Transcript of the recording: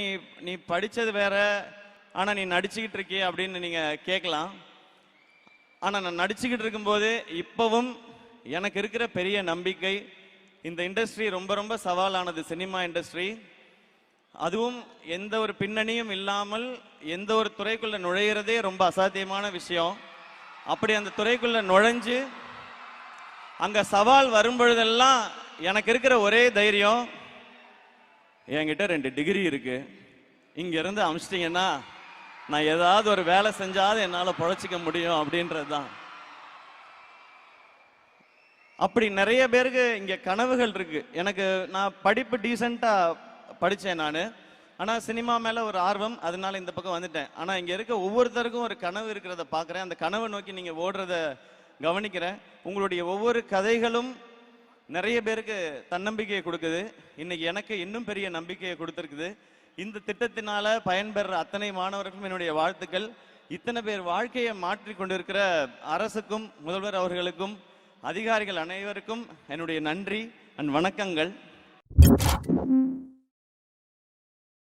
நீ நீ படிச்சது வேற, ஆனா நீ நடிச்சுக்கிட்டு இருக்கிய அப்படின்னு நீங்க கேட்கலாம். ஆனா நான் நடிச்சுக்கிட்டு இருக்கும்போது இப்பவும் எனக்கு இருக்கிற பெரிய நம்பிக்கை, இந்த இண்டஸ்ட்ரி ரொம்ப ரொம்ப சவாலானது, சினிமா இண்டஸ்ட்ரி. அதுவும் எந்த ஒரு பின்னணியும் இல்லாமல் எந்த ஒரு துறைக்குள்ள நுழையிறதே ரொம்ப அசாத்தியமான விஷயம். அப்படி அந்த துறைக்குள்ள நுழைஞ்சு அங்க சவால் வரும் பொழுதெல்லாம் எனக்கு இருக்கிற ஒரே தைரியம், என்கிட்ட 2 டிகிரி இருக்கு, இங்க இருந்து அமிச்சிட்டீங்கன்னா நான் ஏதாவது ஒரு வேலை செஞ்சாவது என்னால பொழைச்சிக்க முடியும் அப்படின்றது தான். அப்படி நிறைய பேருக்கு இங்க கனவுகள் இருக்கு. எனக்கு நான் படிப்பு டீசெண்டா படிச்சேன் நான். ஆனா சினிமா மேல ஒரு ஆர்வம், அதனால இந்த பக்கம் வந்துட்டேன். ஆனா இங்க இருக்க ஒவ்வொருத்தருக்கும் ஒரு கனவு இருக்கிறத பாக்குறேன். அந்த கனவை நோக்கி நீங்க ஓடுறத கவனிக்கிறேன். உங்களுடைய ஒவ்வொரு கதைகளும் நிறைய பேருக்கு தன்னம்பிக்கையை கொடுக்குது. இன்னைக்கு எனக்கு இன்னும் பெரிய நம்பிக்கையை கொடுத்துருக்குது. இந்த திட்டத்தினால பயன்பெற அத்தனை மாணவர்களுக்கும் என்னுடைய வாழ்த்துக்கள். இத்தனை பேர் வாழ்க்கையை மாற்றி கொண்டிருக்கிற அரசுக்கும் முதல்வர் அவர்களுக்கும் அதிகாரிகள் அனைவருக்கும் என்னுடைய நன்றி அண்ட் வணக்கங்கள்.